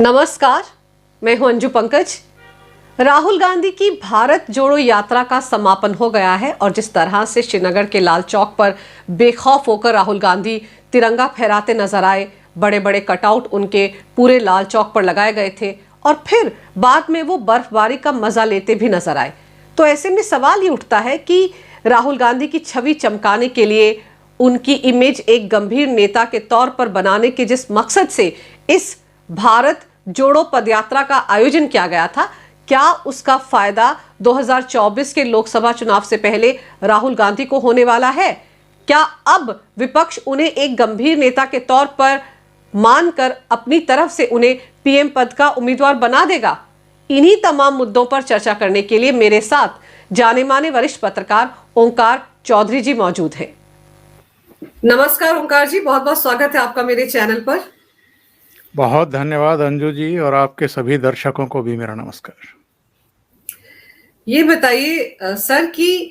नमस्कार, मैं हूं अंजू पंकज। राहुल गांधी की भारत जोड़ो यात्रा का समापन हो गया है और जिस तरह से श्रीनगर के लाल चौक पर बेखौफ होकर राहुल गांधी तिरंगा फहराते नजर आए, बड़े बड़े कटआउट उनके पूरे लाल चौक पर लगाए गए थे और फिर बाद में वो बर्फबारी का मजा लेते भी नजर आए। तो ऐसे में सवाल ये उठता है कि राहुल गांधी की छवि चमकाने के लिए, उनकी इमेज एक गंभीर नेता के तौर पर बनाने के जिस मकसद से इस भारत जोड़ो पदयात्रा का आयोजन किया गया था, क्या उसका फायदा 2024 के लोकसभा चुनाव से पहले राहुल गांधी को होने वाला है? क्या अब विपक्ष उन्हें एक गंभीर नेता के तौर पर मानकर अपनी तरफ से उन्हें पीएम पद का उम्मीदवार बना देगा? इन्हीं तमाम मुद्दों पर चर्चा करने के लिए मेरे साथ जाने माने वरिष्ठ पत्रकार ओंकार चौधरी जी मौजूद हैं। नमस्कार ओंकार जी, बहुत बहुत स्वागत है आपका मेरे चैनल पर। बहुत धन्यवाद अंजू जी, और आपके सभी दर्शकों को भी मेरा नमस्कार। ये बताइए सर कि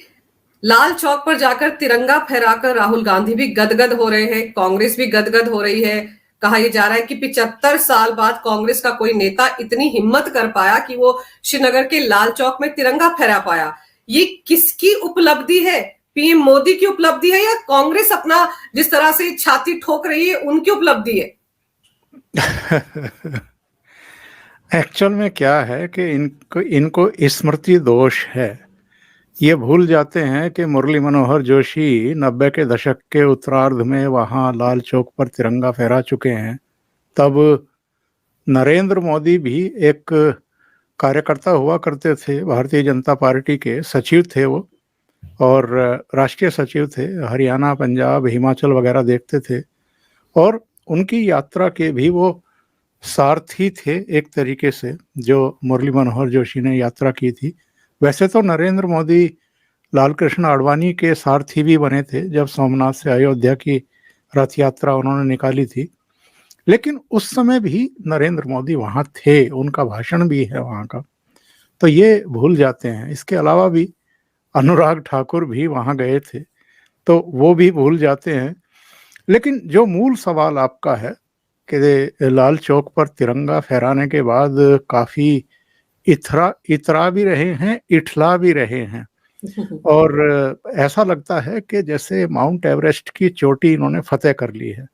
लाल चौक पर जाकर तिरंगा फहराकर राहुल गांधी भी गदगद हो रहे हैं, कांग्रेस भी गदगद हो रही है। कहा यह जा रहा है कि 75 साल बाद कांग्रेस का कोई नेता इतनी हिम्मत कर पाया कि वो श्रीनगर के लाल चौक में तिरंगा फहरा पाया। ये किसकी उपलब्धि है? पीएम मोदी की उपलब्धि है या कांग्रेस अपना जिस तरह से छाती ठोक रही है उनकी उपलब्धि है? एक्चुअल में क्या है कि इनको स्मृति दोष है। ये भूल जाते हैं कि मुरली मनोहर जोशी 90 के दशक के उत्तरार्ध में वहाँ लाल चौक पर तिरंगा फहरा चुके हैं। तब नरेंद्र मोदी भी एक कार्यकर्ता हुआ करते थे, भारतीय जनता पार्टी के सचिव थे वो, और राष्ट्रीय सचिव थे। हरियाणा, पंजाब, हिमाचल वगैरह देखते थे, और उनकी यात्रा के भी वो सारथी थे एक तरीके से, जो मुरली मनोहर जोशी ने यात्रा की थी। वैसे तो नरेंद्र मोदी लाल कृष्ण आडवाणी के सारथी भी बने थे जब सोमनाथ से अयोध्या की रथ यात्रा उन्होंने निकाली थी, लेकिन उस समय भी नरेंद्र मोदी वहाँ थे, उनका भाषण भी है वहाँ का, तो ये भूल जाते हैं। इसके अलावा भी अनुराग ठाकुर भी वहाँ गए थे, तो वो भी भूल जाते हैं। लेकिन जो मूल सवाल आपका है कि लाल चौक पर तिरंगा फहराने के बाद काफ़ी इतरा भी रहे हैं, इठला भी रहे हैं, और ऐसा लगता है कि जैसे माउंट एवरेस्ट की चोटी इन्होंने फतेह कर ली है।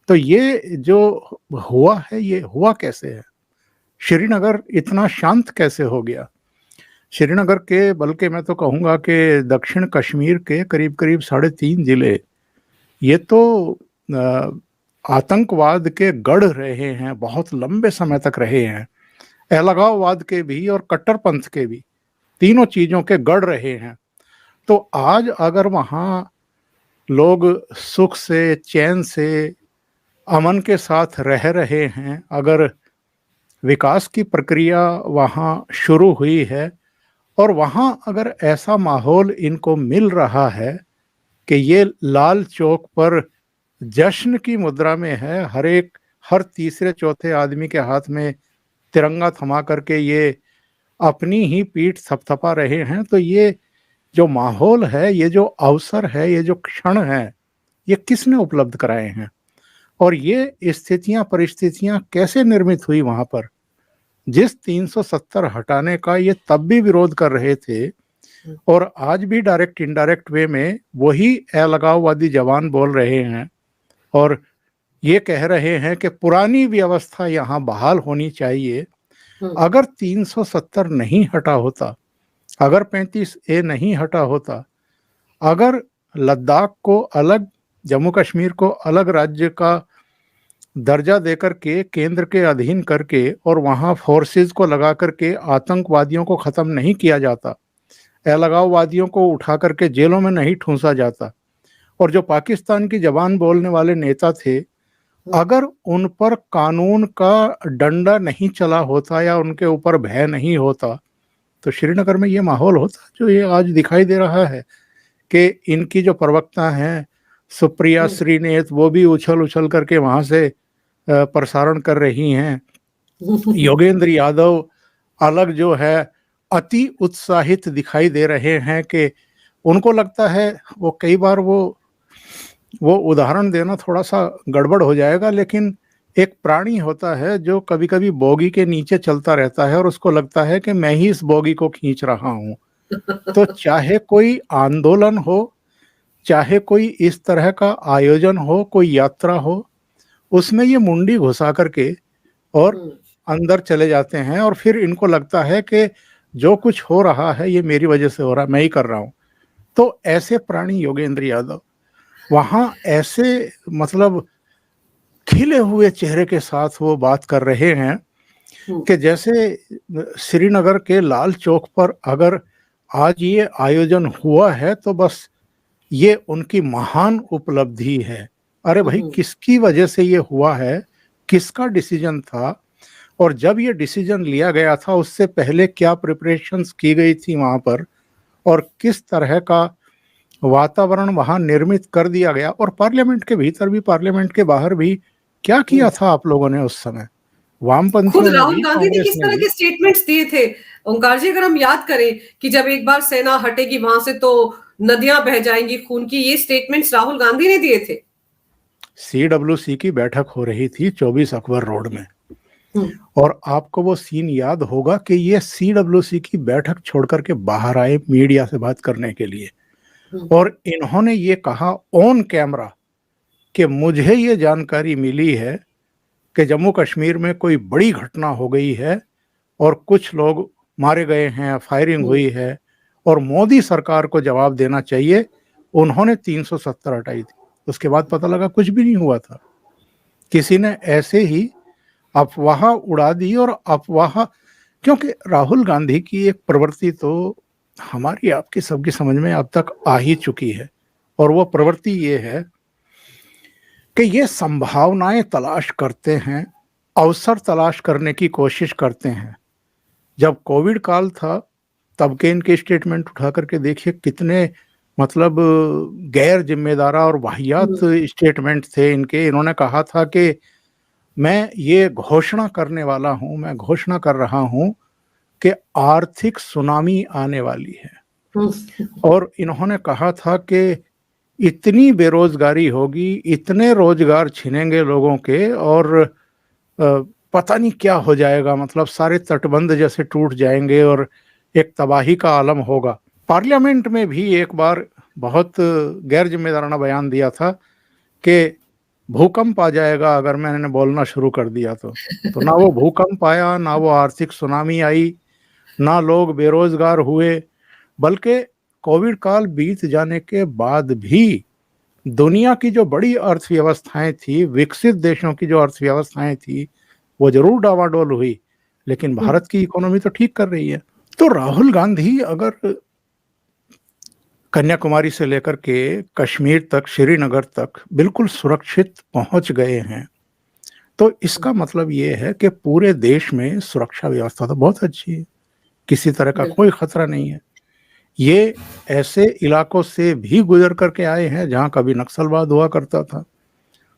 तो ये जो हुआ है, ये हुआ कैसे है? श्रीनगर इतना शांत कैसे हो गया? श्रीनगर के, बल्कि मैं तो कहूँगा कि दक्षिण कश्मीर के करीब करीब 3.5 जिले, ये तो आतंकवाद के गढ़ रहे हैं, बहुत लंबे समय तक रहे हैं। अलगाववाद के भी और कट्टरपंथ के भी, तीनों चीज़ों के गढ़ रहे हैं। तो आज अगर वहाँ लोग सुख से, चैन से, अमन के साथ रह रहे हैं, अगर विकास की प्रक्रिया वहाँ शुरू हुई है, और वहाँ अगर ऐसा माहौल इनको मिल रहा है कि ये लाल चौक पर जश्न की मुद्रा में है, हर तीसरे चौथे आदमी के हाथ में तिरंगा थमा करके ये अपनी ही पीठ थपथपा रहे हैं, तो ये जो माहौल है, ये जो अवसर है, ये जो क्षण है, ये किसने उपलब्ध कराए हैं? और ये स्थितियां, परिस्थितियां कैसे निर्मित हुई वहां पर? जिस 370 हटाने का ये तब भी विरोध कर रहे थे, और आज भी डायरेक्ट इनडायरेक्ट वे में वही अलगाववादी जवान बोल रहे हैं, और ये कह रहे हैं कि पुरानी व्यवस्था यहाँ बहाल होनी चाहिए। अगर 370 नहीं हटा होता, अगर 35A नहीं हटा होता, अगर लद्दाख को अलग, जम्मू कश्मीर को अलग राज्य का दर्जा देकर के केंद्र के अधीन करके और वहाँ फोर्सेस को लगा करके आतंकवादियों को ख़त्म नहीं किया जाता, अलगाववादियों को उठा करके जेलों में नहीं ठूंसा जाता, और जो पाकिस्तान की जबान बोलने वाले नेता थे, अगर उन पर कानून का डंडा नहीं चला होता या उनके ऊपर भय नहीं होता, तो श्रीनगर में ये माहौल होता जो ये आज दिखाई दे रहा है कि इनकी जो प्रवक्ता हैं सुप्रिया श्रीनेत, वो भी उछल उछल करके वहाँ से प्रसारण कर रही हैं। योगेंद्र यादव अलग जो है अति उत्साहित दिखाई दे रहे हैं कि उनको लगता है, वो कई बार वो उदाहरण देना थोड़ा सा गड़बड़ हो जाएगा, लेकिन एक प्राणी होता है जो कभी-कभी बोगी के नीचे चलता रहता है और उसको लगता है कि मैं ही इस बोगी को खींच रहा हूँ। तो चाहे कोई आंदोलन हो, चाहे कोई इस तरह का आयोजन हो, कोई यात्रा हो, उसमें ये मुंडी घुसा करके और हम्म, अंदर चले जाते हैं और फिर इनको लगता है कि जो कुछ हो रहा है ये मेरी वजह से हो रहा है, मैं ही कर रहा हूँ। तो ऐसे प्राणी योगेंद्र यादव वहाँ ऐसे मतलब खिले हुए चेहरे के साथ वो बात कर रहे हैं हम्म, कि जैसे श्रीनगर के लाल चौक पर अगर आज ये आयोजन हुआ है तो बस ये उनकी महान उपलब्धि है। अरे भाई हम्म, किसकी वजह से ये हुआ है? किसका डिसीजन था? और जब ये डिसीजन लिया गया था उससे पहले क्या प्रिपरेशंस की गई थी वहाँ पर और किस तरह का वातावरण वहाँ निर्मित कर दिया गया और पार्लियामेंट के भीतर भी, पार्लियामेंट के बाहर भी क्या किया हम्म। था आप लोगों ने उस समय? खुद वामपंथियों ने राहुल भी, गांधी ने कांग्रेस किस ने तरह भी। के स्टेटमेंट्स दिए थे ओंकार जी, अगर हम याद करें कि जब एक बार सेना हटेगी वहां से तो नदियां बह जाएंगी खून की, ये स्टेटमेंट्स राहुल गांधी ने दिए थे। सीडब्ल्यूसी की बैठक हो रही थी 24 अकबर रोड में हम्म, और आपको वो सीन याद होगा कि ये सीडब्ल्यूसी की बैठक छोड़ करके बाहर आए मीडिया से बात करने के लिए हम्म, और इन्होंने ये कहा ऑन कैमरा कि मुझे ये जानकारी मिली है कि जम्मू कश्मीर में कोई बड़ी घटना हो गई है और कुछ लोग मारे गए हैं, फायरिंग हम्म, हुई है और मोदी सरकार को जवाब देना चाहिए। उन्होंने 370 हटाई थी। उसके बाद पता लगा कुछ भी नहीं हुआ था। किसी ने ऐसे ही अफवाह उड़ा दी और अफवाह, क्योंकि राहुल गांधी की एक प्रवृत्ति तो हमारी आपकी सबकी समझ में अब तक आ ही चुकी है और वो प्रवृत्ति ये है कि ये संभावनाएं तलाश करते हैं, अवसर तलाश करने की कोशिश करते हैं। जब कोविड काल था तब के इनके स्टेटमेंट उठा करके देखिए कितने मतलब गैर जिम्मेदारा और वाहियात हम्म, स्टेटमेंट थे इनके। इन्होंने कहा था कि मैं ये घोषणा करने वाला हूं, मैं घोषणा कर रहा हूं कि आर्थिक सुनामी आने वाली है हम्म, और इन्होंने कहा था कि इतनी बेरोजगारी होगी, इतने रोजगार छिनेंगे लोगों के और पता नहीं क्या हो जाएगा, मतलब सारे तटबंध जैसे टूट जाएंगे और एक तबाही का आलम होगा। पार्लियामेंट में भी एक बार बहुत गैर जिम्मेदाराना बयान दिया था कि भूकंप आ जाएगा अगर मैंने बोलना शुरू कर दिया तो ना वो भूकंप आया, ना वो आर्थिक सुनामी आई, ना लोग बेरोजगार हुए, बल्कि कोविड काल बीत जाने के बाद भी दुनिया की जो बड़ी अर्थव्यवस्थाएं थी, विकसित देशों की जो अर्थव्यवस्थाएं थी, वो जरूर डावाडोल हुई, लेकिन हम्म, भारत की इकोनॉमी तो ठीक कर रही है। तो राहुल गांधी अगर कन्याकुमारी से लेकर के कश्मीर तक, श्रीनगर तक बिल्कुल सुरक्षित पहुंच गए हैं, तो इसका मतलब ये है कि पूरे देश में सुरक्षा व्यवस्था तो बहुत अच्छी है, किसी तरह का बिल्कुल। कोई खतरा नहीं है। ये ऐसे इलाकों से भी गुजर करके आए हैं जहां कभी नक्सलवाद हुआ करता था,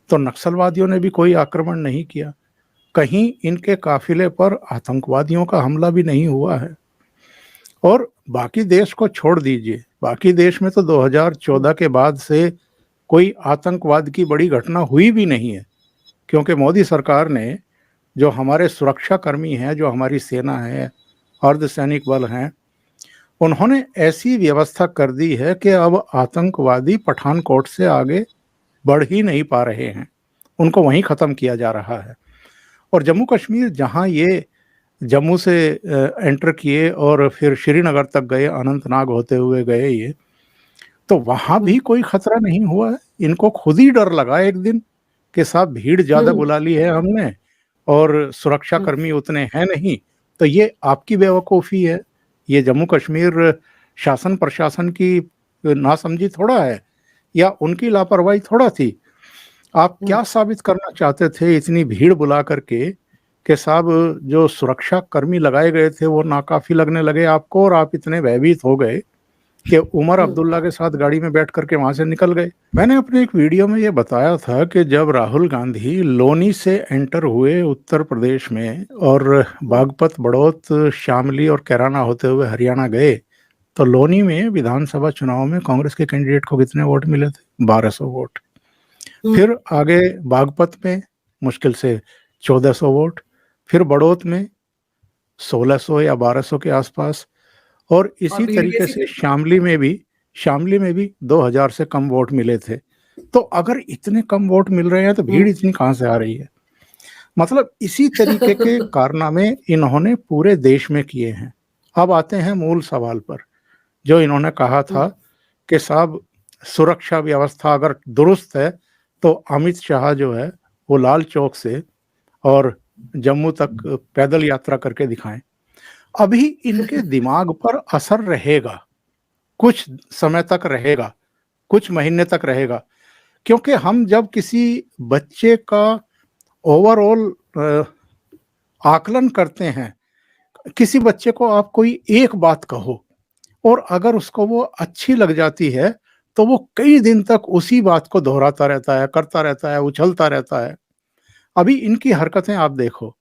तो नक्सलवादियों ने भी कोई आक्रमण नहीं किया, कहीं इनके काफिले पर आतंकवादियों का हमला भी नहीं हुआ है। और बाकी देश को छोड़ दीजिए, बाकी देश में तो 2014 के बाद से कोई आतंकवाद की बड़ी घटना हुई भी नहीं है, क्योंकि मोदी सरकार ने जो हमारे सुरक्षा कर्मी हैं, जो हमारी सेना है, अर्धसैनिक बल हैं, उन्होंने ऐसी व्यवस्था कर दी है कि अब आतंकवादी पठानकोट से आगे बढ़ ही नहीं पा रहे हैं, उनको वहीं ख़त्म किया जा रहा है। और जम्मू कश्मीर जहां ये जम्मू से एंटर किए और फिर श्रीनगर तक गए, अनंतनाग होते हुए गए ये, तो वहां भी हम्म, कोई खतरा नहीं हुआ है। इनको खुद ही डर लगा एक दिन कि साहब भीड़ ज्यादा हम्म, बुला ली है हमने और सुरक्षा हम्म, कर्मी उतने हैं नहीं। तो ये आपकी बेवकूफ़ी है, ये जम्मू कश्मीर शासन प्रशासन की नासमझी थोड़ा है या उनकी लापरवाही थोड़ा थी। आप हम्म, क्या साबित करना चाहते थे इतनी भीड़ बुला करके कि साहब जो सुरक्षा कर्मी लगाए गए थे वो नाकाफी लगने लगे आपको और आप इतने भयभीत हो गए कि उमर हम्म, अब्दुल्ला के साथ गाड़ी में बैठ करके वहां से निकल गए। मैंने अपने एक वीडियो में ये बताया था कि जब राहुल गांधी लोनी से एंटर हुए उत्तर प्रदेश में और बागपत, बड़ौत, शामली और कैराना होते हुए हरियाणा गए, तो लोनी में विधानसभा चुनाव में कांग्रेस के कैंडिडेट को कितने वोट मिले थे? 1200 वोट। हम्म, फिर आगे बागपत में मुश्किल से 1400 वोट, फिर बड़ौत में 1600 या 1200 के आसपास, और और इसी तरीके बीडीए से शामली में भी 2000 से कम वोट मिले थे। तो अगर इतने कम वोट मिल रहे हैं तो भीड़ इतनी कहाँ से आ रही है? मतलब इसी तरीके के कारनामे इन्होंने पूरे देश में किए हैं। अब आते हैं मूल सवाल पर, जो इन्होंने कहा था कि साहब सुरक्षा व्यवस्था अगर दुरुस्त है तो अमित शाह जो है वो लाल चौक से और जम्मू तक पैदल यात्रा करके दिखाएं। अभी इनके दिमाग पर असर रहेगा, कुछ समय तक रहेगा, कुछ महीने तक रहेगा, क्योंकि हम जब किसी बच्चे का ओवरऑल आकलन करते हैं, किसी बच्चे को आप कोई एक बात कहो और अगर उसको वो अच्छी लग जाती है तो वो कई दिन तक उसी बात को दोहराता रहता है, करता रहता है, उछलता रहता है। अभी इनकी हरकतें आप देखो,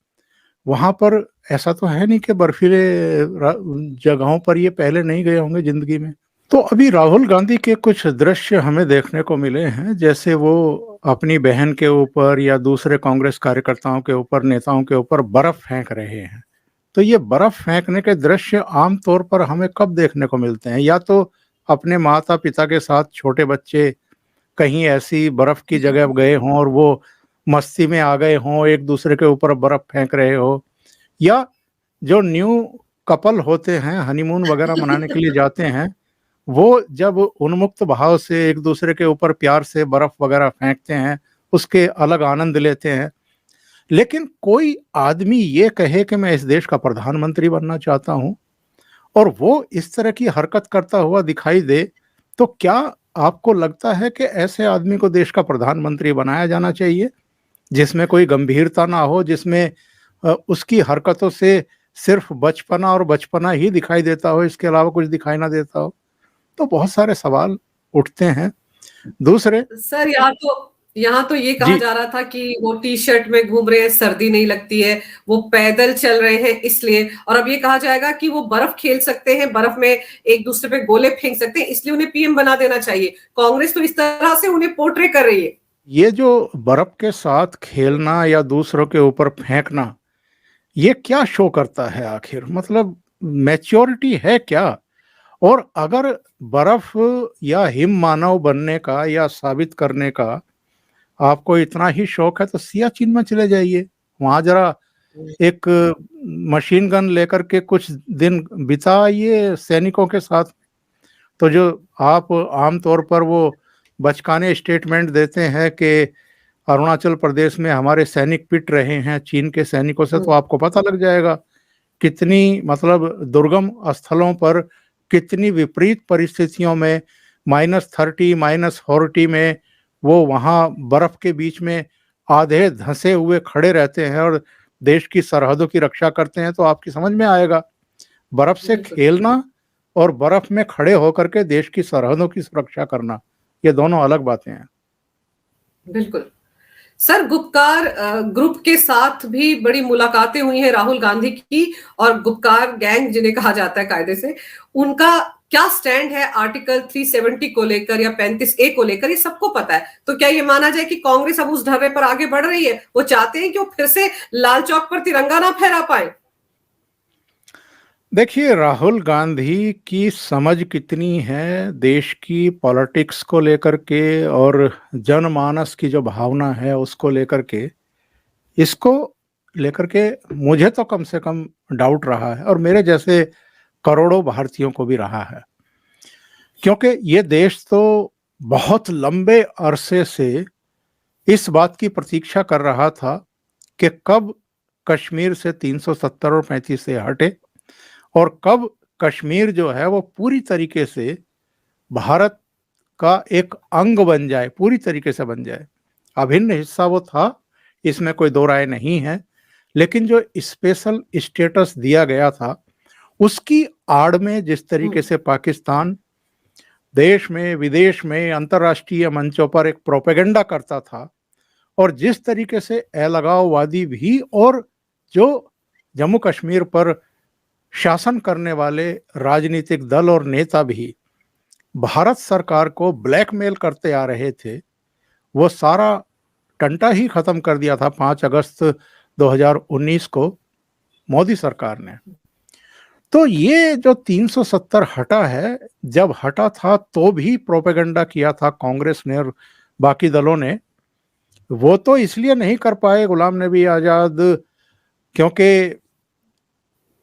वहाँ पर ऐसा तो है नहीं कि बर्फीले जगहों पर ये पहले नहीं गए होंगे जिंदगी में। तो अभी राहुल गांधी के कुछ दृश्य हमें देखने को मिले हैं, जैसे वो अपनी बहन के ऊपर या दूसरे कांग्रेस कार्यकर्ताओं के ऊपर, नेताओं के ऊपर बर्फ फेंक रहे हैं। तो ये बर्फ फेंकने के दृश्य आमतौर पर हमें कब देखने को मिलते हैं? या तो अपने माता पिता के साथ छोटे बच्चे कहीं ऐसी बर्फ की जगह गए हों और वो मस्ती में आ गए हों, एक दूसरे के ऊपर बर्फ फेंक रहे हो, या जो न्यू कपल होते हैं हनीमून वगैरह मनाने के लिए जाते हैं, वो जब उन्मुक्त भाव से एक दूसरे के ऊपर प्यार से बर्फ वगैरह फेंकते हैं, उसके अलग आनंद लेते हैं। लेकिन कोई आदमी ये कहे कि मैं इस देश का प्रधानमंत्री बनना चाहता हूं और वो इस तरह की हरकत करता हुआ दिखाई दे, तो क्या आपको लगता है कि ऐसे आदमी को देश का प्रधानमंत्री बनाया जाना चाहिए, जिसमें कोई गंभीरता ना हो, जिसमें उसकी हरकतों से सिर्फ बचपना और बचपना ही दिखाई देता हो, इसके अलावा कुछ दिखाई ना देता हो? तो बहुत सारे सवाल उठते हैं। दूसरे, सर, यहाँ तो ये कहा जी, जा रहा था कि वो टी शर्ट में घूम रहे हैं, सर्दी नहीं लगती है, वो पैदल चल रहे हैं इसलिए, और अब ये कहा जाएगा कि वो बर्फ खेल सकते हैं, बर्फ में एक दूसरे पे गोले फेंक सकते हैं, इसलिए उन्हें पीएम बना देना चाहिए। कांग्रेस तो इस तरह से उन्हें पोर्ट्रे कर रही है। ये जो बर्फ के साथ खेलना या दूसरों के ऊपर फेंकना, ये क्या शो करता है आखिर? मतलब मैच्योरिटी है क्या? और अगर बर्फ या हिम मानव बनने का या साबित करने का आपको इतना ही शौक है तो सियाचिन में चले जाइए, वहां जरा एक मशीन गन लेकर के कुछ दिन बिताइए सैनिकों के साथ। तो जो आप आमतौर पर वो बचकाने स्टेटमेंट देते हैं कि अरुणाचल प्रदेश में हमारे सैनिक पिट रहे हैं चीन के सैनिकों से, तो आपको पता लग जाएगा कितनी, मतलब दुर्गम स्थलों पर कितनी विपरीत परिस्थितियों में -30 -40 में वो वहाँ बर्फ के बीच में आधे धंसे हुए खड़े रहते हैं और देश की सरहदों की रक्षा करते हैं। तो आपकी समझ में आएगा, बर्फ से बिल्कुल, खेलना और बर्फ में खड़े होकर के देश की सरहदों की सुरक्षा करना, ये दोनों अलग बातें हैं। बिल्कुल। सर, गुपकार ग्रुप के साथ भी बड़ी मुलाकातें हुई हैं राहुल गांधी की, और गुपकार गैंग जिन्हें कहा जाता है कायदे से, उनका क्या स्टैंड है आर्टिकल 370 को लेकर या 35A को लेकर, ये सबको पता है। तो क्या ये माना जाए कि कांग्रेस अब उस ढर्रे पर आगे बढ़ रही है? वो चाहते हैं कि वो फिर से लाल चौक पर तिरंगा ना फहरा पाए? देखिए, राहुल गांधी की समझ कितनी है देश की पॉलिटिक्स को लेकर के और जनमानस की जो भावना है उसको लेकर के, इसको लेकर के मुझे तो कम से कम डाउट रहा है, और मेरे जैसे करोड़ों भारतीयों को भी रहा है। क्योंकि ये देश तो बहुत लंबे अरसे से इस बात की प्रतीक्षा कर रहा था कि कब कश्मीर से 370 और 35 से हटे और कब कश्मीर जो है वो पूरी तरीके से भारत का एक अंग बन जाए, पूरी तरीके से बन जाए। अभिन्न हिस्सा वो था, इसमें कोई दो राय नहीं है। लेकिन जो स्पेशल स्टेटस दिया गया था, उसकी आड़ में जिस तरीके से पाकिस्तान देश में, विदेश में, अंतर्राष्ट्रीय मंचों पर एक प्रोपेगेंडा करता था, और जिस तरीके से अलगाववादी भी और जो जम्मू कश्मीर पर शासन करने वाले राजनीतिक दल और नेता भी भारत सरकार को ब्लैकमेल करते आ रहे थे, वो सारा टंटा ही खत्म कर दिया था 5 अगस्त 2019 को मोदी सरकार ने। तो ये जो 370 हटा है, जब हटा था तो भी प्रोपेगेंडा किया था कांग्रेस ने और बाकी दलों ने। वो तो इसलिए नहीं कर पाए गुलाम नबी आजाद, क्योंकि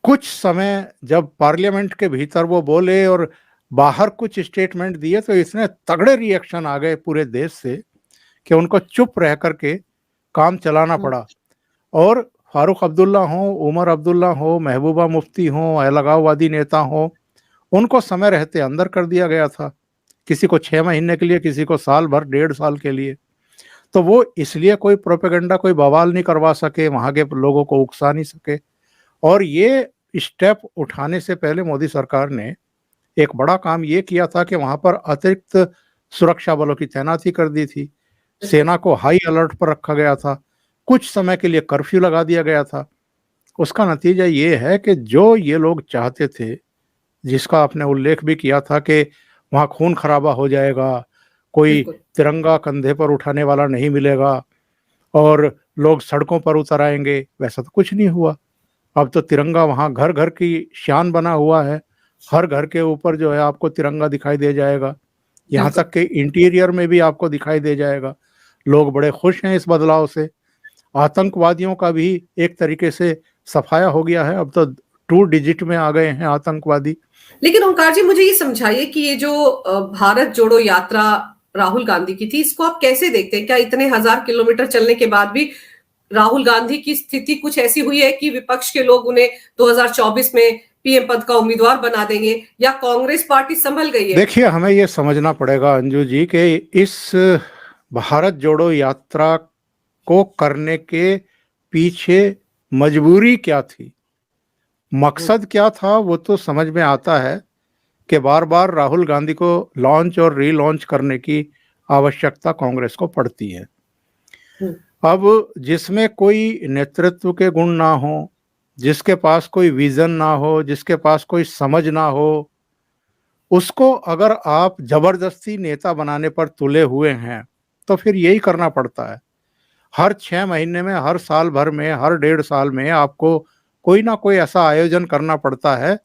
कुछ समय जब पार्लियामेंट के भीतर वो बोले और बाहर कुछ स्टेटमेंट दिए तो इतने तगड़े रिएक्शन आ गए पूरे देश से कि उनको चुप रह करके काम चलाना पड़ा। और फारूक अब्दुल्ला हो, उमर अब्दुल्ला हो, महबूबा मुफ्ती हो, अलगाववादी नेता हो, उनको समय रहते अंदर कर दिया गया था। किसी को 6 महीने के लिए, किसी को साल भर, 1.5 साल के लिए। तो वो इसलिए कोई प्रोपेगेंडा, कोई बवाल नहीं करवा सके, वहां के लोगों को उकसा नहीं सके। और ये स्टेप उठाने से पहले मोदी सरकार ने एक बड़ा काम ये किया था कि वहां पर अतिरिक्त सुरक्षा बलों की तैनाती कर दी थी। सेना को हाई अलर्ट पर रखा गया था। कुछ समय के लिए कर्फ्यू लगा दिया गया था। उसका नतीजा ये है कि जो ये लोग चाहते थे, जिसका आपने उल्लेख भी किया था कि वहाँ खून खराबा हो जाएगा, कोई तिरंगा कंधे पर उठाने वाला नहीं मिलेगा और लोग सड़कों पर उतर आएंगे, वैसा तो कुछ नहीं हुआ। अब तो तिरंगा वहाँ घर घर की शान बना हुआ है। हर घर के ऊपर जो है आपको तिरंगा दिखाई दे जाएगा, यहाँ तक कि इंटीरियर में भी आपको दिखाई दे जाएगा। लोग बड़े खुश हैं इस बदलाव से। आतंकवादियों का भी एक तरीके से सफाया हो गया है। अब तो 2 डिजिट में आ गए हैं आतंकवादी। लेकिन ओंकार जी, मुझे ये समझाइए कि ये जो भारत जोड़ो यात्रा राहुल गांधी की थी, इसको आप कैसे देखते हैं? क्या इतने 1000 किलोमीटर चलने के बाद भी राहुल गांधी की स्थिति कुछ ऐसी हुई है कि विपक्ष के लोग उन्हें 2024 में पीएम पद का उम्मीदवार बना देंगे, या कांग्रेस पार्टी संभल गई है? देखिए, हमें ये समझना पड़ेगा अंजू जी कि इस भारत जोड़ो यात्रा को करने के पीछे मजबूरी क्या थी, मकसद क्या था, वो तो समझ में आता है कि बार बार राहुल गांधी को लॉन्च और रीलॉन्च करने की आवश्यकता कांग्रेस को पड़ती है। अब जिसमें कोई नेतृत्व के गुण ना हो, जिसके पास कोई विजन ना हो, जिसके पास कोई समझ ना हो, उसको अगर आप जबरदस्ती नेता बनाने पर तुले हुए हैं तो फिर यही करना पड़ता है। हर 6 महीने में, हर साल भर में, हर 1.5 साल में आपको कोई ना कोई ऐसा आयोजन करना पड़ता है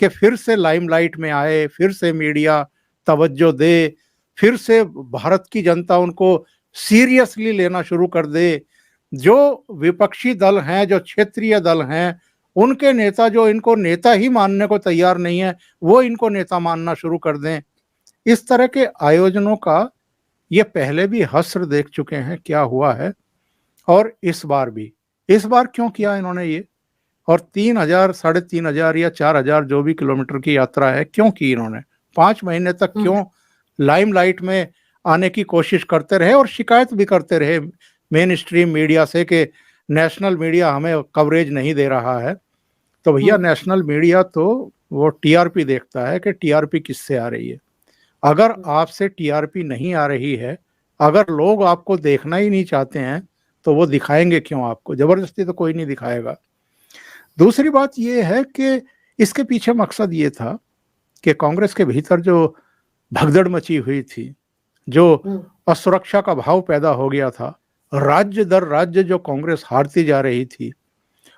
कि फिर से लाइमलाइट में आए, फिर से मीडिया तवज्जो दे, फिर से भारत की जनता उनको सीरियसली लेना शुरू कर दे। जो विपक्षी दल हैं, जो क्षेत्रीय दल हैं, उनके नेता जो इनको नेता ही मानने को तैयार नहीं है, वो इनको नेता मानना शुरू कर दें। इस तरह के आयोजनों का ये पहले भी हस्र देख चुके हैं क्या हुआ है, और इस बार क्यों किया इन्होंने ये? और 3000, 3500 या 4000 जो भी किलोमीटर की यात्रा है, क्यों की इन्होंने? 5 महीने तक क्यों लाइमलाइट में आने की कोशिश करते रहे और शिकायत भी करते रहे मेन स्ट्रीम मीडिया से कि नेशनल मीडिया हमें कवरेज नहीं दे रहा है। तो भैया, नेशनल मीडिया तो वो टीआरपी देखता है कि टीआरपी किससे आ रही है। अगर आपसे टीआरपी नहीं आ रही है, अगर लोग आपको देखना ही नहीं चाहते हैं, तो वो दिखाएंगे क्यों आपको? जबरदस्ती तो कोई नहीं दिखाएगा। दूसरी बात ये है कि इसके पीछे मकसद ये था कि कांग्रेस के भीतर जो भगदड़ मची हुई थी, जो असुरक्षा का भाव पैदा हो गया था, राज्य दर राज्य जो कांग्रेस हारती जा रही थी,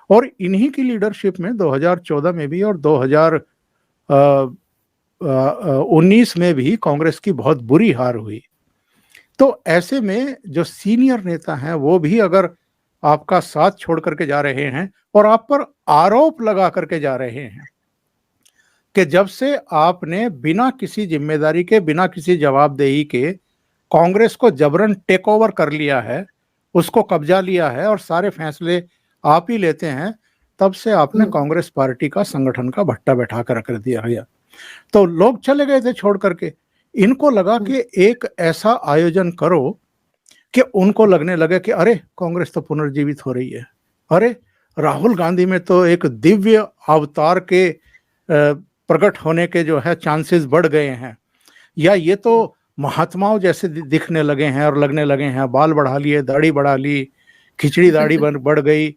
और इन्हीं की लीडरशिप में 2014 में भी और 2019 में भी कांग्रेस की बहुत बुरी हार हुई। तो ऐसे में जो सीनियर नेता हैं वो भी अगर आपका साथ छोड़ करके जा रहे हैं और आप पर आरोप लगा करके जा रहे हैं कि जब से आपने बिना किसी जिम्मेदारी के, बिना किसी जवाबदेही के कांग्रेस को जबरन टेक ओवर कर लिया है, उसको कब्जा लिया है और सारे फैसले आप ही लेते हैं, तब से आपने कांग्रेस पार्टी का, संगठन का भट्टा बैठा कर रख दिया गया। तो लोग चले गए थे छोड़ करके। इनको लगा कि एक ऐसा आयोजन करो कि उनको लगने लगे कि अरे, कांग्रेस तो पुनर्जीवित हो रही है, अरे राहुल गांधी में तो एक दिव्य अवतार के प्रकट होने के जो है चांसेस बढ़ गए हैं, या ये तो महात्माओं जैसे दिखने लगे हैं और लगने लगे हैं। बाल बढ़ा लिए, दाढ़ी बढ़ा ली, खिचड़ी दाढ़ी बढ़ गई,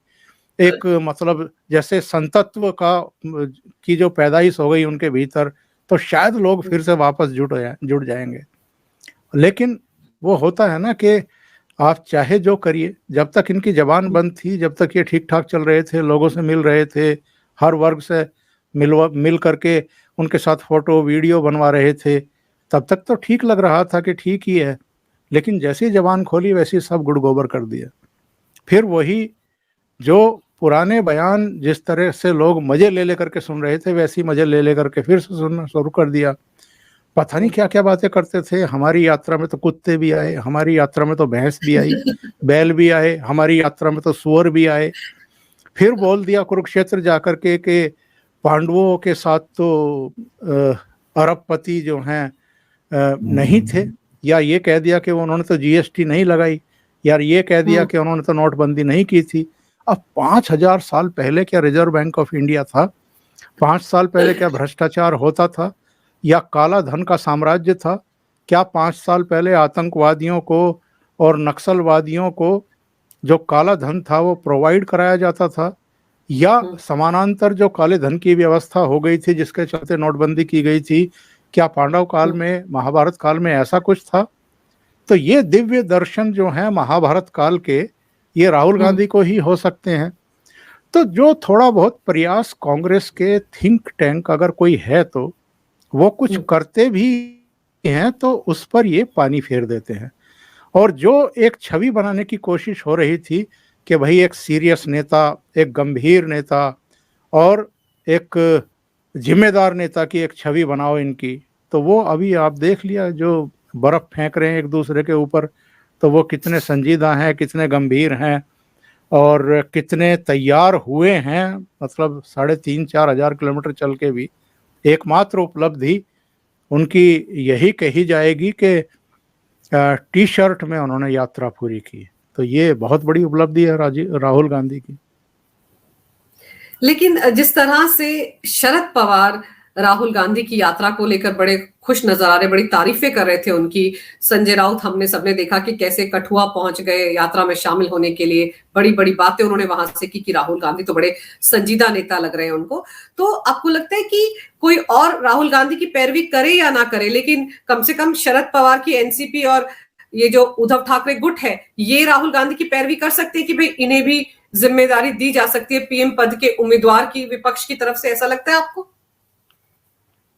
एक मतलब जैसे संतत्व का की जो पैदाइश हो गई उनके भीतर, तो शायद लोग फिर से वापस जुड़ जाएंगे। लेकिन वो होता है ना कि आप चाहे जो करिए, जब तक इनकी जबान बंद थी, जब तक ये ठीक ठाक चल रहे थे, लोगों से मिल रहे थे, हर वर्ग से मिल करके उनके साथ फोटो वीडियो बनवा रहे थे, तब तक तो ठीक लग रहा था कि ठीक ही है। लेकिन जैसे ही जबान खोली वैसे ही सब गुड़ गोबर कर दिया। फिर वही जो पुराने बयान जिस तरह से लोग मजे ले लेकर के सुन रहे थे, वैसे ही मजे ले लेकर के फिर से सुनना शुरू कर दिया। पता नहीं क्या क्या बातें करते थे। हमारी यात्रा में तो कुत्ते भी आए, हमारी यात्रा में तो भैंस भी आई, बैल भी आए, हमारी यात्रा में तो सुअर भी आए। फिर बोल दिया कुरुक्षेत्र जाकर के कि पांडवों के साथ तो अरबपति जो हैं नहीं थे, या ये कह दिया कि उन्होंने तो जीएसटी नहीं लगाई, यार ये कह दिया कि उन्होंने तो नोटबंदी नहीं की थी। अब 5000 साल पहले क्या रिजर्व बैंक ऑफ इंडिया था? 5 साल पहले क्या भ्रष्टाचार होता था या काला धन का साम्राज्य था? क्या 5 साल पहले आतंकवादियों को और नक्सलवादियों को जो काला धन था वो प्रोवाइड कराया जाता था, या समानांतर जो काले धन की व्यवस्था हो गई थी जिसके चलते नोटबंदी की गई थी, क्या पांडव काल में, महाभारत काल में ऐसा कुछ था? तो ये दिव्य दर्शन जो है महाभारत काल के, ये राहुल गांधी को ही हो सकते हैं। तो जो थोड़ा बहुत प्रयास कांग्रेस के थिंक टैंक अगर कोई है तो वो कुछ करते भी हैं, तो उस पर ये पानी फेर देते हैं। और जो एक छवि बनाने की कोशिश हो रही थी कि भाई एक सीरियस नेता, एक गंभीर नेता और एक जिम्मेदार नेता की एक छवि बनाओ इनकी, तो वो अभी आप देख लिया जो बर्फ फेंक रहे हैं एक दूसरे के ऊपर, तो वो कितने संजीदा हैं, कितने गंभीर हैं और कितने तैयार हुए हैं। मतलब 3,500-4 हजार किलोमीटर चल के भी एकमात्र उपलब्धि उनकी यही कही जाएगी कि टी शर्ट में उन्होंने यात्रा पूरी की। तो ये बहुत बड़ी उपलब्धि है राहुल गांधी की। लेकिन जिस तरह से शरद पवार राहुल गांधी की यात्रा को लेकर बड़े खुश नजर आ रहे, बड़ी तारीफें कर रहे थे उनकी। संजय राउत हमने सबने देखा कि कैसे कठुआ पहुंच गए यात्रा में शामिल होने के लिए, बड़ी बड़ी बातें उन्होंने वहां से की कि राहुल गांधी तो बड़े संजीदा नेता लग रहे हैं उनको। तो आपको लगता है कि कोई और राहुल गांधी की पैरवी करे या ना करे, लेकिन कम से कम शरद पवार की एनसीपी और ये जो उद्धव ठाकरे गुट है, ये राहुल गांधी की पैरवी कर सकते हैं कि भाई इन्हें भी जिम्मेदारी दी जा सकती है पीएम पद के उम्मीदवार की विपक्ष की तरफ से, ऐसा लगता है आपको?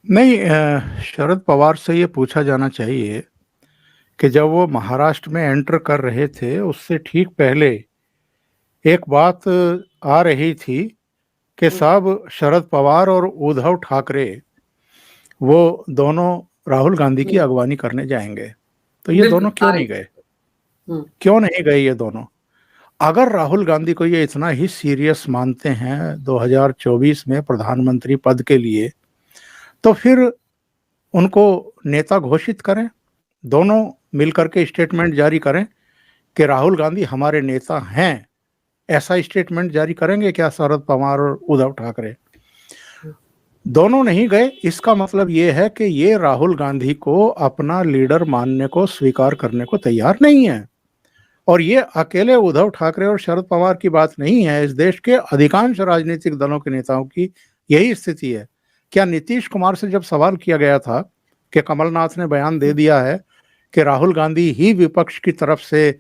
नहीं, शरद पवार से ये पूछा जाना चाहिए कि जब वो महाराष्ट्र में एंटर कर रहे थे उससे ठीक पहले एक बात आ रही थी कि साहब शरद पवार और उद्धव ठाकरे वो दोनों राहुल गांधी की अगवानी करने जाएंगे। तो ये दोनों क्यों नहीं गए? क्यों नहीं गए ये दोनों? अगर राहुल गांधी को ये इतना ही सीरियस मानते हैं 2024 में प्रधानमंत्री पद के लिए, तो फिर उनको नेता घोषित करें, दोनों मिलकर के स्टेटमेंट जारी करें कि राहुल गांधी हमारे नेता हैं। ऐसा स्टेटमेंट जारी करेंगे क्या शरद पवार और उद्धव ठाकरे? दोनों नहीं गए। इसका मतलब ये है कि ये राहुल गांधी को अपना लीडर मानने को, स्वीकार करने को तैयार नहीं है। और ये अकेले उद्धव ठाकरे और शरद पवार की बात नहीं है, इस देश के अधिकांश राजनीतिक दलों के नेताओं की यही स्थिति है। क्या नीतीश कुमार से जब सवाल किया गया था कि कमलनाथ ने बयान दे दिया है कि राहुल गांधी ही विपक्ष की तरफ से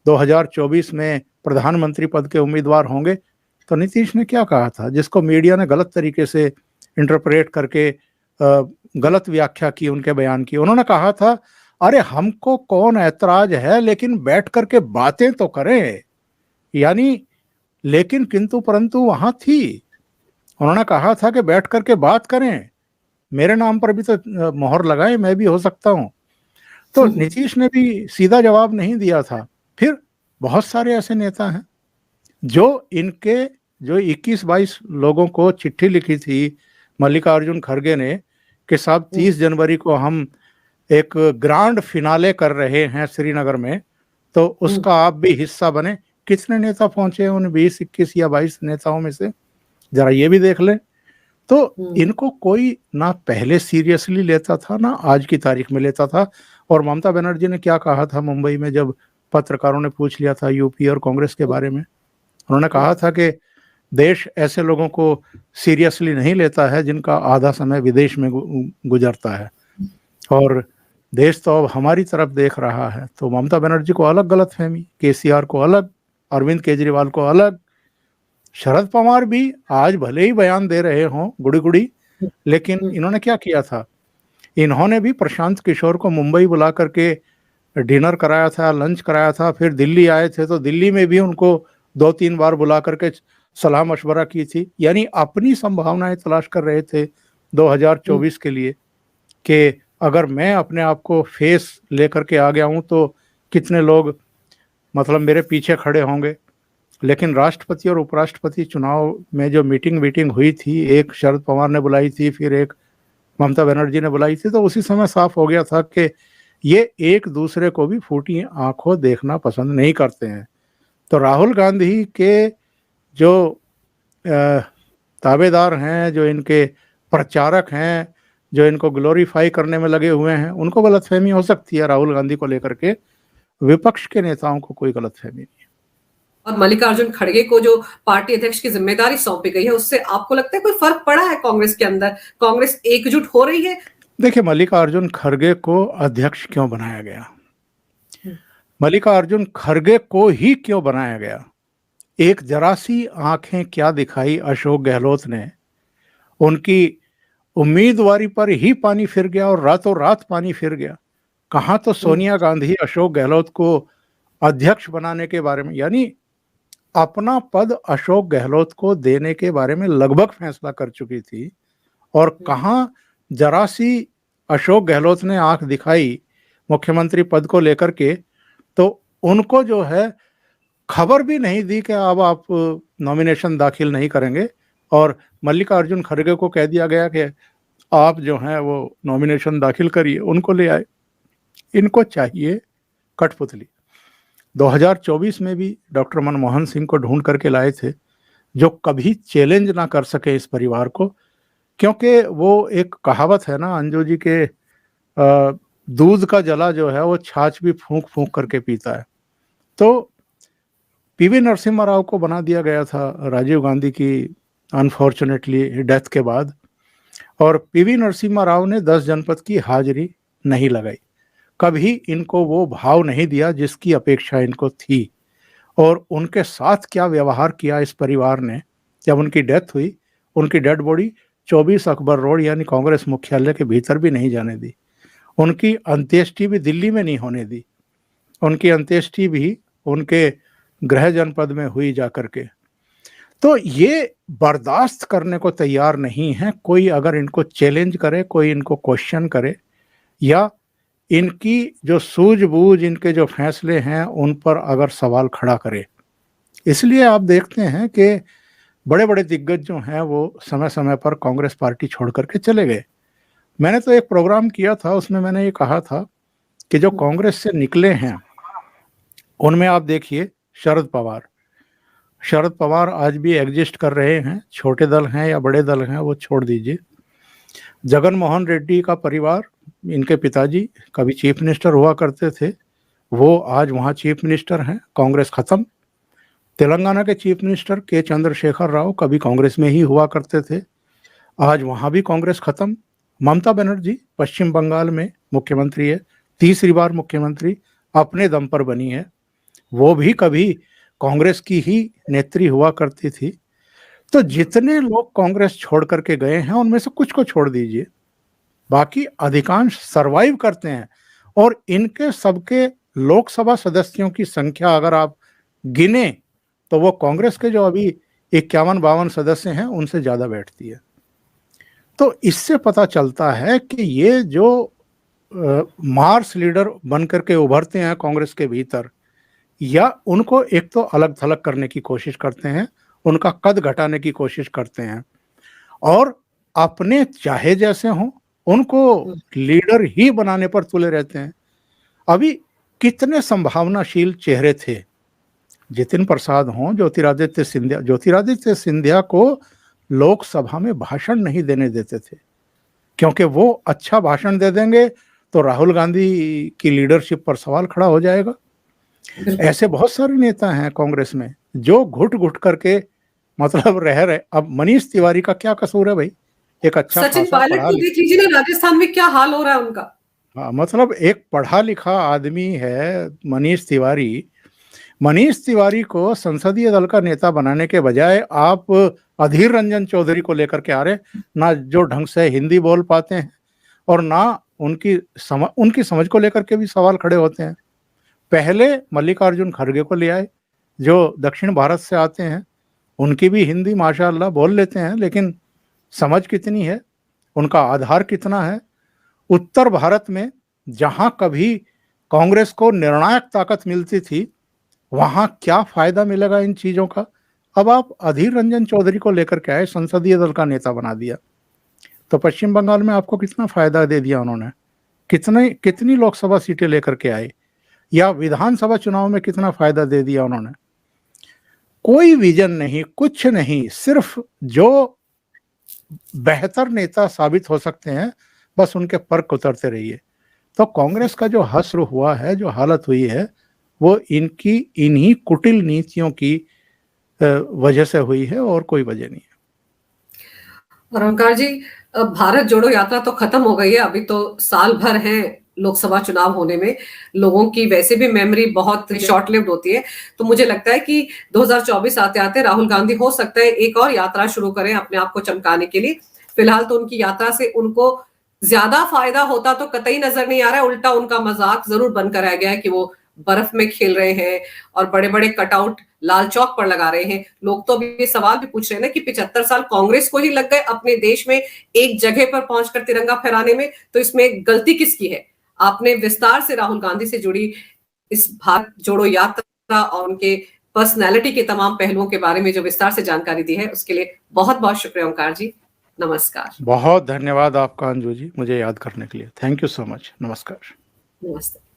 2024 में प्रधानमंत्री पद के उम्मीदवार होंगे, तो नीतीश ने क्या कहा था, जिसको मीडिया ने गलत तरीके से इंटरप्रेट करके गलत व्याख्या की उनके बयान की? उन्होंने कहा था अरे हमको कौन ऐतराज है, लेकिन बैठ करके बातें तो करें। यानी लेकिन किंतु परंतु वहां थी। उन्होंने कहा था कि बैठ करके बात करें, मेरे नाम पर भी तो मोहर लगाएं, मैं भी हो सकता हूं। तो नीतीश ने भी सीधा जवाब नहीं दिया था। फिर बहुत सारे ऐसे नेता हैं जो 21-22 लोगों को चिट्ठी लिखी थी मल्लिकार्जुन खड़गे ने कि साहब 30 जनवरी को हम एक ग्रांड फिनाले कर रहे हैं श्रीनगर में, तो उसका आप भी हिस्सा बने। कितने नेता पहुंचे उन 20, 21 या 22 नेताओं में से? जरा ये भी देख लें। तो इनको कोई ना पहले सीरियसली लेता था ना आज की तारीख में लेता था। और ममता बनर्जी ने क्या कहा था मुंबई में जब पत्रकारों ने पूछ लिया था यूपी और कांग्रेस के बारे में? उन्होंने कहा था कि देश ऐसे लोगों को सीरियसली नहीं लेता है जिनका आधा समय विदेश में गुजरता है। और देश तो अब हमारी तरफ देख रहा है। तो ममता बनर्जी को अलग गलतफहमी, केसीआर को अलग, अरविंद केजरीवाल को अलग, शरद पवार भी आज भले ही बयान दे रहे हों गुड़ी गुड़ी, लेकिन इन्होंने क्या किया था, इन्होंने भी प्रशांत किशोर को मुंबई बुला करके डिनर कराया था, लंच कराया था, फिर दिल्ली आए थे तो दिल्ली में भी उनको 2-3 बार बुला करके सलाह मशवरा की थी। यानी अपनी संभावनाएं तलाश कर रहे थे 2024 के लिए कि अगर मैं अपने आप को फेस लेकर के आ गया हूं तो कितने लोग मतलब मेरे पीछे खड़े होंगे। लेकिन राष्ट्रपति और उपराष्ट्रपति चुनाव में जो मीटिंग हुई थी, एक शरद पवार ने बुलाई थी, फिर एक ममता बनर्जी ने बुलाई थी, तो उसी समय साफ हो गया था कि ये एक दूसरे को भी फूटी आंखों देखना पसंद नहीं करते हैं। तो राहुल गांधी के जो ताबेदार हैं, जो इनके प्रचारक हैं, जो इनको ग्लोरीफाई करने में लगे हुए हैं, उनको गलतफहमी हो सकती है राहुल गांधी को लेकर के। विपक्ष के नेताओं को कोई गलतफहमी नहीं। और मल्लिकार्जुन खड़गे को जो पार्टी अध्यक्ष की जिम्मेदारी सौंपी गई है, उससे आपको लगता है कोई फर्क पड़ा है कांग्रेस के अंदर? कांग्रेस एकजुट हो रही है? देखिए, मल्लिकार्जुन खड़गे को अध्यक्ष क्यों बनाया गया, मल्लिकार्जुन खड़गे को ही क्यों बनाया गया? एक जरा सी आंखें क्या दिखाई अशोक गहलोत ने, उनकी उम्मीदवारी पर ही पानी फिर गया और रातों रात पानी फिर गया। कहाँ तो सोनिया गांधी अशोक गहलोत को अध्यक्ष बनाने के बारे में, यानी अपना पद अशोक गहलोत को देने के बारे में लगभग फैसला कर चुकी थी, और कहाँ जरा सी अशोक गहलोत ने आंख दिखाई मुख्यमंत्री पद को लेकर के, तो उनको जो है खबर भी नहीं दी कि अब आप नॉमिनेशन दाखिल नहीं करेंगे, और मल्लिकार्जुन खड़गे को कह दिया गया कि आप जो हैं वो नॉमिनेशन दाखिल करिए, उनको ले आए। इनको चाहिए कठपुतली। 2024 में भी डॉक्टर मनमोहन सिंह को ढूंढ करके लाए थे, जो कभी चैलेंज ना कर सके इस परिवार को, क्योंकि वो एक कहावत है ना अंजू जी के, दूध का जला जो है वो छाछ भी फूंक फूंक करके पीता है। तो पीवी नरसिम्हा राव को बना दिया गया था राजीव गांधी की अनफॉर्चुनेटली डेथ के बाद, और पीवी नरसिम्हा राव ने 10 जनपद की हाजिरी नहीं लगाई, कभी इनको वो भाव नहीं दिया जिसकी अपेक्षा इनको थी। और उनके साथ क्या व्यवहार किया इस परिवार ने, जब उनकी डेथ हुई, उनकी डेड बॉडी 24 अकबर रोड यानी कांग्रेस मुख्यालय के भीतर भी नहीं जाने दी, उनकी अंत्येष्टि भी दिल्ली में नहीं होने दी, उनकी अंत्येष्टि भी उनके गृह जनपद में हुई जाकर के। तो ये बर्दाश्त करने को तैयार नहीं है कोई, अगर इनको चैलेंज करे, कोई इनको क्वेश्चन करे, या इनकी जो सूझबूझ, इनके जो फैसले हैं उन पर अगर सवाल खड़ा करे। इसलिए आप देखते हैं कि बड़े बड़े दिग्गज जो हैं वो समय समय पर कांग्रेस पार्टी छोड़ करके चले गए। मैंने तो एक प्रोग्राम किया था, उसमें मैंने ये कहा था कि जो कांग्रेस से निकले हैं उनमें आप देखिए शरद पवार आज भी एग्जिस्ट कर रहे हैं, छोटे दल हैं या बड़े दल हैं वो छोड़ दीजिए। जगन मोहन रेड्डी का परिवार, इनके पिताजी कभी चीफ मिनिस्टर हुआ करते थे, वो आज वहाँ चीफ मिनिस्टर हैं, कांग्रेस खत्म। तेलंगाना के चीफ मिनिस्टर के चंद्रशेखर राव कभी कांग्रेस में ही हुआ करते थे, आज वहाँ भी कांग्रेस खत्म। ममता बनर्जी पश्चिम बंगाल में मुख्यमंत्री है, तीसरी बार मुख्यमंत्री अपने दम पर बनी है, वो भी कभी कांग्रेस की ही नेत्री हुआ करती थी। तो जितने लोग कांग्रेस छोड़ करके गए हैं उनमें से कुछ को छोड़ दीजिए, बाकी अधिकांश सरवाइव करते हैं। और इनके सबके लोकसभा सदस्यों की संख्या अगर आप गिने तो वो कांग्रेस के जो अभी 51-52 सदस्य हैं उनसे ज्यादा बैठती है। तो इससे पता चलता है कि ये जो मार्स लीडर बन करके उभरते हैं कांग्रेस के भीतर, या उनको एक तो अलग थलग करने की कोशिश करते हैं, उनका कद घटाने की कोशिश करते हैं, और अपने चाहे जैसे हों उनको लीडर ही बनाने पर तुले रहते हैं। अभी कितने संभावनाशील चेहरे थे, जितिन प्रसाद हों, ज्योतिरादित्य सिंधिया को लोकसभा में भाषण नहीं देने देते थे, क्योंकि वो अच्छा भाषण दे देंगे तो राहुल गांधी की लीडरशिप पर सवाल खड़ा हो जाएगा। ऐसे बहुत सारे नेता हैं कांग्रेस में जो घुट घुट करके मतलब रह रहे। अब मनीष तिवारी का क्या कसूर है भाई, एक अच्छा सचिन पायलट को देख लीजिए ना, राजस्थान में क्या हाल हो रहा है उनका। हाँ, मतलब एक पढ़ा लिखा आदमी है मनीष तिवारी। मनीष तिवारी को संसदीय दल का नेता बनाने के बजाय आप अधीर रंजन चौधरी को लेकर के आ रहे, ना जो ढंग से हिंदी बोल पाते हैं और ना उनकी समझ को लेकर के भी सवाल खड़े होते हैं। पहले मल्लिकार्जुन खड़गे को ले आए, जो दक्षिण भारत से आते हैं, उनकी भी हिंदी माशाअल्लाह बोल लेते हैं, लेकिन समझ कितनी है, उनका आधार कितना है। उत्तर भारत में जहां कभी कांग्रेस को निर्णायक ताकत मिलती थी, वहां क्या फायदा मिलेगा इन चीजों का। अब आप अधीर रंजन चौधरी को लेकर के आए, संसदीय दल का नेता बना दिया, तो पश्चिम बंगाल में आपको कितना फायदा दे दिया उन्होंने, कितनी लोकसभा सीटें लेकर के आए, या विधानसभा चुनाव में कितना फायदा दे दिया उन्होंने। कोई विजन नहीं, कुछ नहीं, सिर्फ जो बेहतर नेता साबित हो सकते हैं बस उनके पर उतरते रहिए। तो कांग्रेस का जो हश्र हुआ है, जो हालत हुई है, वो इन्हीं कुटिल नीतियों की वजह से हुई है, और कोई वजह नहीं है। और ओंकार जी, भारत जोड़ो यात्रा तो खत्म हो गई है, अभी तो साल भर है लोकसभा चुनाव होने में। लोगों की वैसे भी मेमोरी बहुत शॉर्ट लिव्ड होती है, तो मुझे लगता है कि 2024 आते आते राहुल गांधी हो सकता है एक और यात्रा शुरू करें अपने आप को चमकाने के लिए। फिलहाल तो उनकी यात्रा से उनको ज्यादा फायदा होता तो कतई नजर नहीं आ रहा है, उल्टा उनका मजाक जरूर बनकर रह गया है कि वो बर्फ में खेल रहे हैं और बड़े बड़े कटआउट लाल चौक पर लगा रहे हैं। लोग तो अभी ये सवाल भी पूछ रहे हैं ना कि 75 साल कांग्रेस को ही लग गए अपने देश में एक जगह पर पहुंचकर तिरंगा फहराने में, तो इसमें गलती किसकी है। आपने विस्तार से राहुल गांधी से जुड़ी इस भारत जोड़ो यात्रा और उनके पर्सनैलिटी के तमाम पहलुओं के बारे में जो विस्तार से जानकारी दी है, उसके लिए बहुत बहुत शुक्रिया ओंकार जी। नमस्कार। बहुत धन्यवाद आपका अंजू जी, मुझे याद करने के लिए। Thank you so much. नमस्कार। नमस्ते।